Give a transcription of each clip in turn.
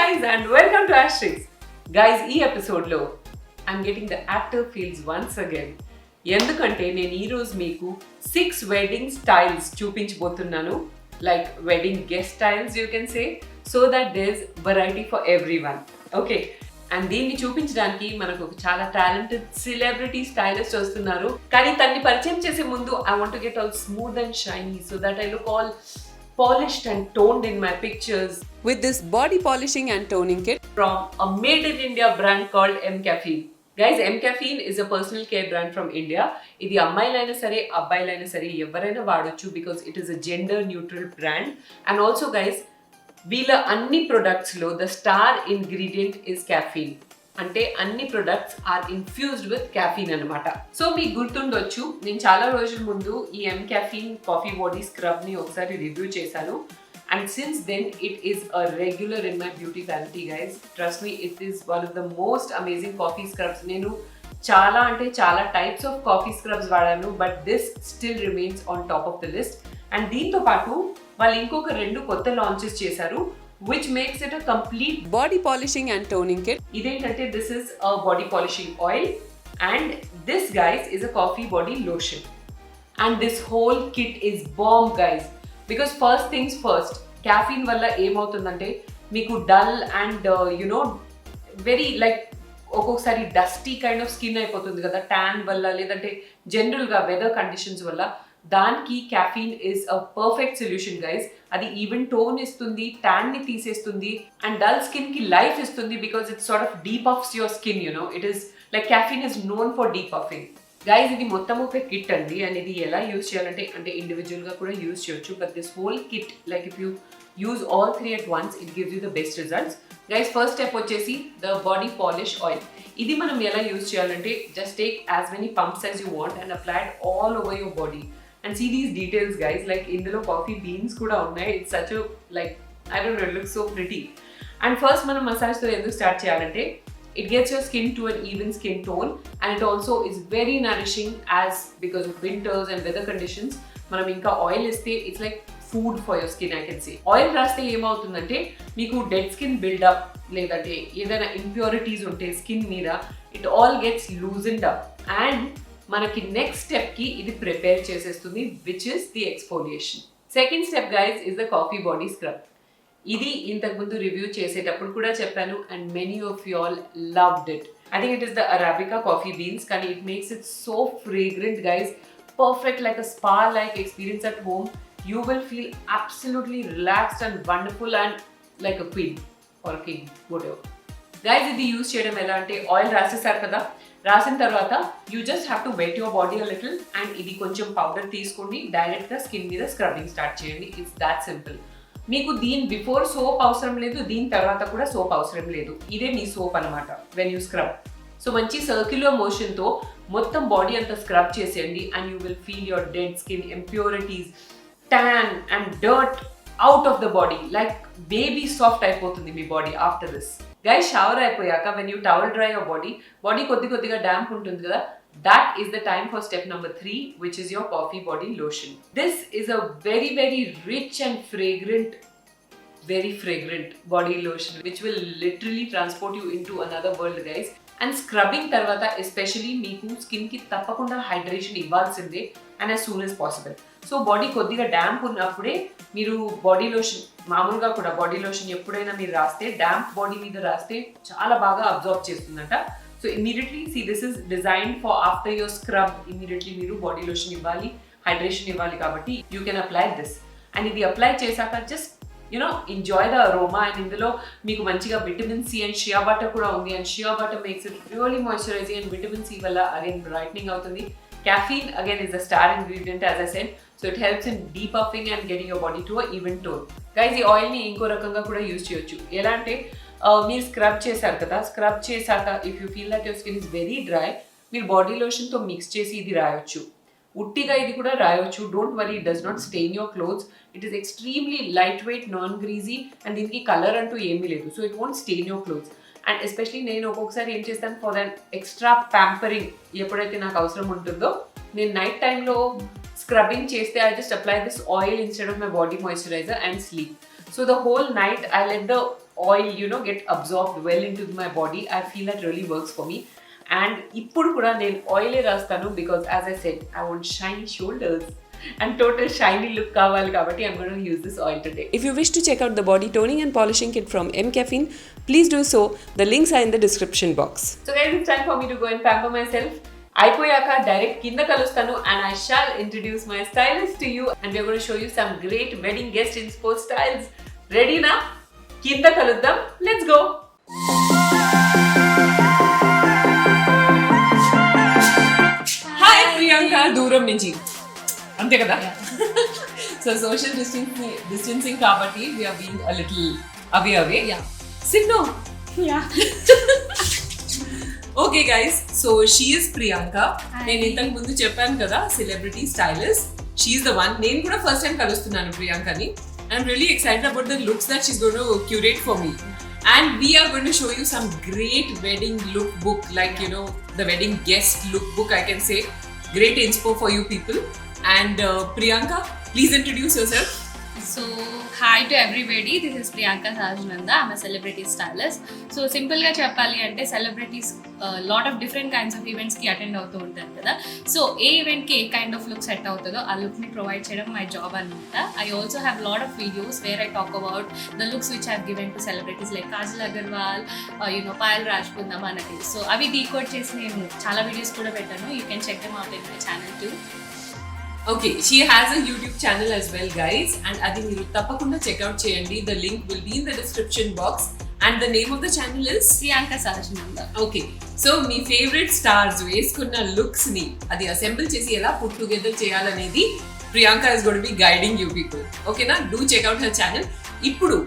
guys and welcome to Ashley's. Guys, ఈ ఎపిసోడ్లో I'm getting the actor feels once again. ఎందుకంటే నేను ఈరోజు మీకు 6 వెడ్డింగ్ స్టైల్స్ చూపించబోతున్నాను. Like wedding guest styles you can say, so that there's variety for everyone. Okay. And దీన్ని చూపించడానికి మనకు ఒక చాలా టాలెంటెడ్ సెలబ్రిటీ స్టైలిస్ట్ వస్తున్నారు. కానీ తన్ని పరిచయం చేసే ముందు I want to get all smooth and shiny so that I look all polished and toned in my pictures with this body polishing and toning kit from a made in India brand called M Caffeine. Guys, M Caffeine is a personal care brand from India. ఇది అమ్మాయిలైనా సరే అబ్బాయిలైనా సరే ఎవరైనా వాడొచ్చు because it is a gender neutral brand. And also guys, వీళ్ళ అన్ని products లో the star ingredient is caffeine. అంటే అన్ని products are infused with caffeine అనమాట. సో మీకు గుర్తుండొచ్చు, నేను చాలా రోజుల ముందు ఈ M Caffeine coffee body scrub ని ఒకసారి రివ్యూ చేశాను. And since then it is a regular in my beauty vanity guys. Trust me, it is one of the most amazing coffee scrubs. నేను చాలా టైప్స్ ఆఫ్ కాఫీ స్క్రబ్స్ వాడాను, but this still remains on top of the list. And దీంతో పాటు వాళ్ళు ఇంకొక 2 కొత్త launches చేశారు, which makes it a complete body polishing and toning kit. ఇదేంటంటే this is a body polishing oil and this guys is a coffee body lotion. And this whole kit is bomb guys, because first things first, caffeine వల్ల ఏమవుతుందంటే మీకు dull and very like ఒక్కొక్కసారి dusty kind of skin అయిపోతుంది కదా tan వల్ల, లేదంటే జనరల్గా weather conditions వల్ల. దానికి caffeine is a perfect solution guys. అది ఈవెన్ టోన్ ఇస్తుంది, ట్యాన్ ని తీసేస్తుంది అండ్ డల్ స్కిన్ కి లైఫ్ ఇస్తుంది because it sort of depuffs your skin, it is like caffeine is known for depuffing guys. ఇది మొత్తం ఒక కిట్ అండి. అండ్ ఇది ఎలా యూజ్ చేయాలంటే ఇండివిజువల్ గా కూడా యూజ్ చేయొచ్చు, but this whole kit like if you use all 3 at once it gives you the best results guys. First step వచ్చేసి the body polish oil. ఇది మనం ఎలా యూజ్ చేయాలంటే just take as many pumps as you want and apply it all over your body. And see these details guys, like ఇందులో coffee beans కూడా ఉన్నాయి. It's such a like I don't know, it looks so pretty. And first మనం massage తో ఎందుకు start చేయాలంటే it gets your skin to an even skin tone and it also is very nourishing as because of winters and weather conditions. మనం ఇంకా oil ఇస్తే it's like food for your skin I can say. Oil రాస్తే ఏమవుతుందంటే మీకు dead skin buildup లేదంటే ఏదైనా impurities ఉంటే skin మీద it all gets loosened up and మనకి నెక్స్ట్ స్టెప్ కి ఇది ప్రిపేర్ చేసేస్తుంది, which is the exfoliation. Second step guys is the coffee body scrub. ఇది ఇంతకు ముందు రివ్యూ చేసేటప్పుడు కూడా చెప్పాను and many of you all loved it. I think it is the arabica coffee beans, కానీ it makes it so fragrant guys. Perfect like a spa like experience at home. You will feel absolutely relaxed and wonderful and like a queen or king whatever. Guys ఇది use చేయడం ఎలా అంటే oil రాసేసారు కదా, రాసిన తర్వాత you just have to wet your body a little and ఇది కొంచెం పౌడర్ తీసుకోండి, డైరెక్ట్గా స్కిన్ మీద స్క్రబ్బింగ్ స్టార్ట్ చేయండి. It's that simple. మీకు దీని బిఫోర్ సోప్ అవసరం లేదు, దీని తర్వాత కూడా సోప్ అవసరం లేదు. ఇదే మీ సోప్ అనమాట వెన్ యూ స్క్రబ్. సో మంచి సర్క్యులర్ మోషన్తో మొత్తం బాడీ అంతా స్క్రబ్ చేసేయండి and you will feel your dead skin, impurities, tan and dirt out of the body. Like baby soft అయిపోతుంది మీ body after this. Guys shower అయిపోయాక when you towel dry your body కొద్దిగా damp ఉంటుంది కదా, that is the time for step number 3, which is your coffee body lotion. This is a very rich and fragrant body lotion which will literally transport you into another world guys. And scrubbing తర్వాత especially మీకు skin కి తప్పకుండా hydration ఇవ్వాల్సిందే and as soon as possible. So body కొద్దిగా damp ఉన్నప్పుడే మీరు body lotion, మామూలుగా కూడా బాడీ లోషన్ ఎప్పుడైనా మీరు రాస్తే డ్యాంప్ బాడీ మీద రాస్తే చాలా బాగా అబ్జార్బ్ చేస్తుందట. So immediately see this is design for after your scrub, immediately మీరు బాడీ లోషన్ ఇవ్వాలి, హైడ్రేషన్ ఇవ్వాలి, కాబట్టి you can apply this. And ఇది అప్లై చేశాక just enjoy the aroma. And ఇందులో మీకు మంచిగా vitamin C and shea butter కూడా ఉంది. And shea butter makes it really moisturising and vitamin C వల్ల అగైన్ బ్రైట్నింగ్ అవుతుంది. Caffeine again is the star ingredient as I said, so it helps in depuffing and getting your body to a even tone. Guys, ఈ oil ని ఇంకో రకంగా కూడా use చేయొచ్చు. ఎలా అంటే మీరు స్క్రబ్ చేశారు కదా, స్క్రబ్ చేశాక if you feel that your skin is very dry, మీరు బాడీ లోషన్ తో మిక్స్ చేసి ఇది రాయొచ్చు. ఉట్టిగా ఇది కూడా రాయొచ్చు. Don't worry, it does not stain your clothes. It is extremely light weight, non greasy and దీనికి కలర్ అంటూ ఏమీ లేదు. So it won't stain your clothes. And especially నేను ఒక్కొక్కసారి ఏం చేస్తాను ఫర్ దన్ ఎక్స్ట్రా ప్యాంపరింగ్, ఎప్పుడైతే నాకు అవసరం ఉంటుందో నేను నైట్ టైంలో స్క్రబ్బింగ్ చేస్తే I just apply this oil instead of my body moisturiser and sleep. So the whole night I let the oil, get absorbed well into my body. I feel that really works for me. And ఇప్పుడు కూడా నేను ఆయిలే రాస్తాను because as I said, I want shiny shoulders and total shiny look కావాలి కాబట్టి I'm going to use this oil today. If you wish to check out the body toning and polishing kit from M Caffeine, please do so. The links are in the description box. So guys, it's time for me to go and pamper myself. అయిపోయాక direct కింద కలుస్తాను and I shall introduce my stylist to you and we are going to show you some great wedding guest inspo styles. Ready na? కింద కలుద్దాం. Let's go. Hi Priyanka, దూరం నుంచి అంతే కదా. So social distancing కాబట్టి we are being a little away. Yeah. Sit no. Yeah. Okay guys, so she is Priyanka. నేను ఇంతకు ముందు చెప్పాను కదా celebrity stylist. She is the one. నేను కూడా first time కలుస్తున్నాను ప్రియాంకని. I'm really excited about the looks that she's going to curate for me. And we are going to show you some great wedding look book, like the wedding guest look book, I can say. Great inspo for you people. And Priyanka, please introduce yourself. So, hi to everybody. This is Priyanka Sajnanda. I'm a celebrity stylist. So, simple ga cheppali ante celebrities lot of different kinds of events ki attend avuthu untaru kada. So, a event ki e kind of look set avutado aa look ni provide cheyadam my job anamata. I also have lot of videos where I talk about the looks which I've given to celebrities like Kajal Agarwal, Payal Rajput, Namanati. So, avi decode chesi nenu chaala videos kuda pettanu. You can check them out in my channel too. Okay, she has a YouTube channel as well, guys, and adi meeru tappakunda check out cheyandi. The link will be in the description box and the name of the channel is Priyanka Sajnanda. Okay, so me favorite stars వేసుకున్న looks ని అది assemble చేసి ఎలా put together చేయాలనేది Priyanka is going to be guiding you people. Okay na, do check out her channel. ఇప్పుడు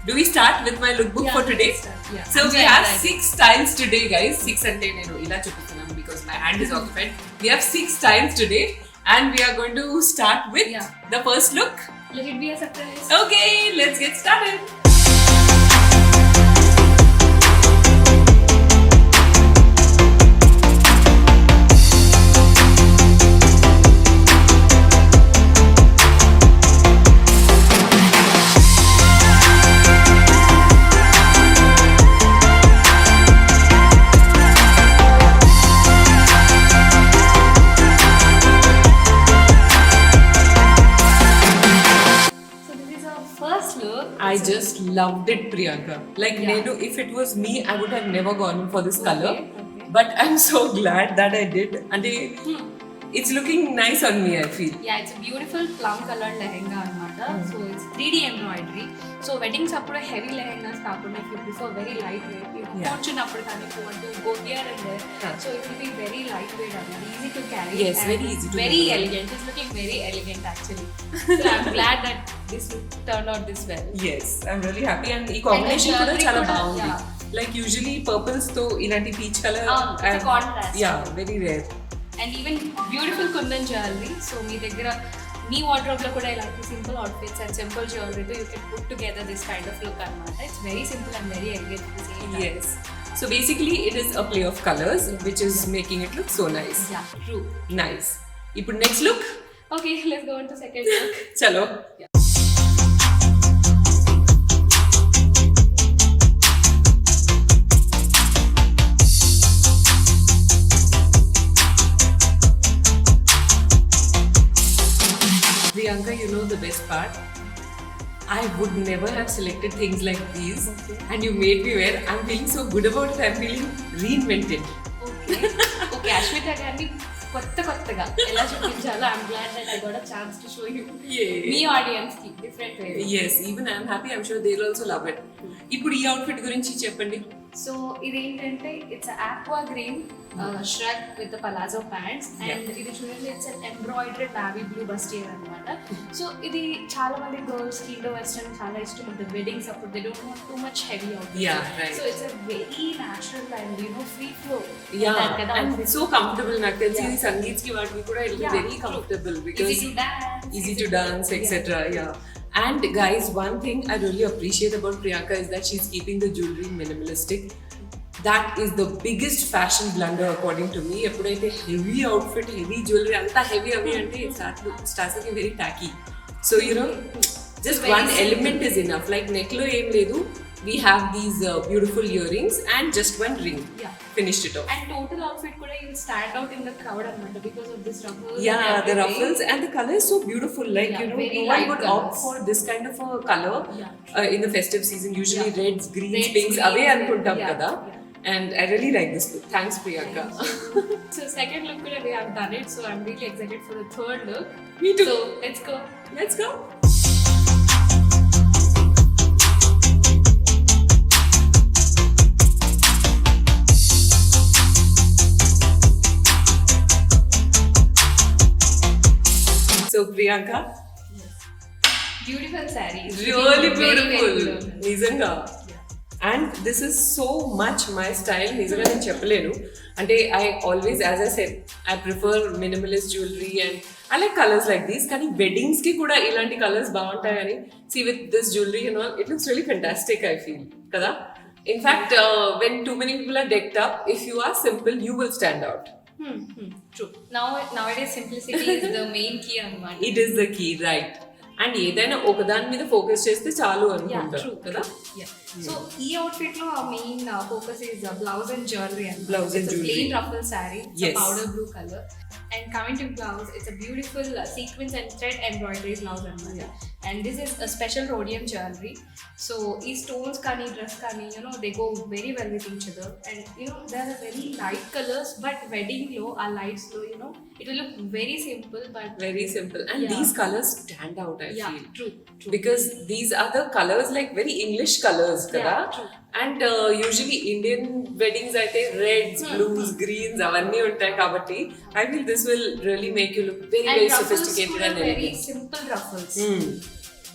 do we start with my lookbook for today? Yeah. So we have 6 styles today, guys. 6 అంటే నేను ఇలా చూపిస్తున్నాను because my hand is occupied. We have 6 styles today. And we are going to start with the first look. Let it be a surprise. Okay, let's get started. I just loved it, Priyanka. Like, if it was me, I would have never gone for this color. Okay. But I'm so glad that I did. And it's looking nice on me, I feel. Yeah, it's a beautiful plum colored lehenga anamata. So it's 3D embroidery. So weddings appudu heavy lehengas kaakunda if you prefer very lightweight, you కూర్చున్నప్పుడు కానీ if you want to go here and there. So it will be very lightweight and easy to carry. Yes, very easy to very elegant. It's looking very elegant actually. So I'm glad that this turned out this well. Yes, I'm really happy. And the combination kuda chala baagundi. Yeah. Like usually purples to ilanti peach color. It's a contrast. Yeah, very rare. And even beautiful kundan jewelry. So మీ దగ్గర మీ wardrobe లో కూడా ఇలాంటి simple outfits and simple jewelry తో you can put together this kind of look అన్నమాట. It's very simple and very elegant at the same time. Yes. So basically it is a play of colors which is making it look so nice. Yeah, true. Nice. ఇప్పుడు next look. Okay, let's go on to second look. Chalo. Yeah. Priyanka, you know the best part? I would never have selected things like these, and you made me wear. I'm feeling so good about it. I'm feeling reinvented. Okay, Ashmita గారిని కొత్తగా ఎలా చూపించాలో I'm glad that I got a chance to show you. మీ audience కి different way. Yes, even I'm happy. I'm sure they'll also love it. ఇప్పుడు ఈ outfit గురించి చెప్పండి. So ఇదేంటంటే it's aqua green shrug with the palazzo pants and ఇది చూడండి it's embroidered navy blue bustier అన్నమాట. సో ఇది చాలా మంది గర్ల్స్ కి ఇండో వెస్టర్న్ చాలా ఇష్టం ఉంటుంది వెడ్డింగ్స్ అప్పుడు they don't want too much heavy outfit. So it's a very natural and free flow. And it's so comfortable. నాకు తెలిసి ఇది సంగీత్ కి వాటికి కూడా it will be very comfortable because easy to dance etc. Yeah. And guys, one thing I really appreciate about Priyanka is that she's keeping the jewelry minimalistic. That is the biggest fashion blunder according to me. Eppudaithe heavy outfit, heavy jewelry, anta heavy ante it starts looking very tacky. So just one element is enough. Like neck lo em ledu, we have these beautiful earrings and just one ring. Yeah. Finished it off. And total outfit kuda you will stand out in the crowd anamata because of this ruffles. Yeah, and the everything. ruffles and the color is so beautiful. Like, Yeah, you know, very no one light would opt colours. for this kind of a color Yeah. in the festive season. Usually Yeah. reds, greens, Reds, pinks, greens, away anukuntam yeah, kada. yeah. And I really like this look. Thanks, Priyanka. So second look kuda we have done it. So I'm really excited for the third look. Me too. So let's go. Let's go. So Priyanka, Beautiful saree. really Very, very beautiful. నిజంగా. And this is so much my style. నిజంగా నేను చెప్పలేను. అంటే I always, as I said, I prefer minimalist jewelry and I like colors like these. కానీ weddings కి కూడా ఇలాంటి colors బాగుంటాయని. See, with this jewelry and all, it looks really fantastic, I feel. కదా? In fact, when too many people are decked up, if you are simple, you will stand out. True. Nowadays simplicity is the main key anamata. It is the key, right? And ఏదైనా ఒకదాని మీద focus చేస్తే చాలు అనుకుంటారు కదా. So ఈ outfit లో our main focus is blouse and jewelry and Blouse and it's jewelry. a plain ruffle saree. It's Yes. a powder blue color. And coming to blouse, it's a beautiful sequins and thread embroidery blouse anamata. And this is a special rhodium jewelry. So these stones kani dress kani, you know, they go very well with each other. And you know, there are very light colors, but wedding glow or lights glow, you know, it will look very simple but Very simple. And Yeah. these colors stand out, I yeah, feel. true. Because these are the colors, like very English colors, kada. Yeah, true. And usually Indian weddings అయితే reds, blues, greens అవన్నీ ఉంటాయి కాబట్టి I feel this will really make you look very, And very ruffles sophisticated kuda and very elegant. simple ruffles.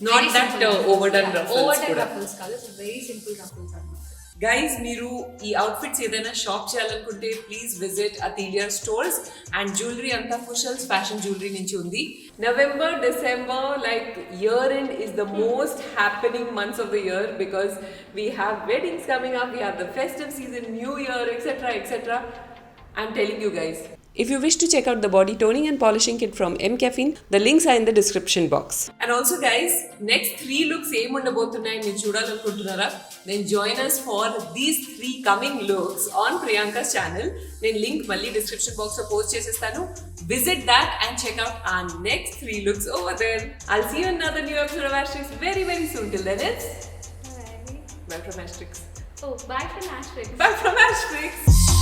Not Very that simple ruffles. overdone Yeah, ruffles overdone కూడా. ruffles colors, very simple ruffles anamata. Guys, మీరు ఈ outfits ఏదైనా shop చేయాలనుకుంటే please visit Atelier stores. And jewellery అంతా ఫుషల్స్ fashion jewellery నుంచి ఉంది. November, December, like year end is the most happening months of the year because we have weddings coming up, we have the festive season, new year, etcetera etcetera. I'm telling you guys. If you wish to check out the body toning and polishing kit from M Caffeine, the links are in the description box. And also guys, next 3 looks ఏం ఉండబోతున్నాయి మీరు చూడాలనుకుంటున్నారా? Then join us for these 3 coming looks on Priyanka's channel. నేను link మళ్ళీ description box లో post చేసేస్తాను. Visit that and check out our next 3 looks over there. I'll see you in another new episode of Astrix very, very soon. Till then, it's bye from Astrix. Oh, bye from Astrix. Bye from Astrix.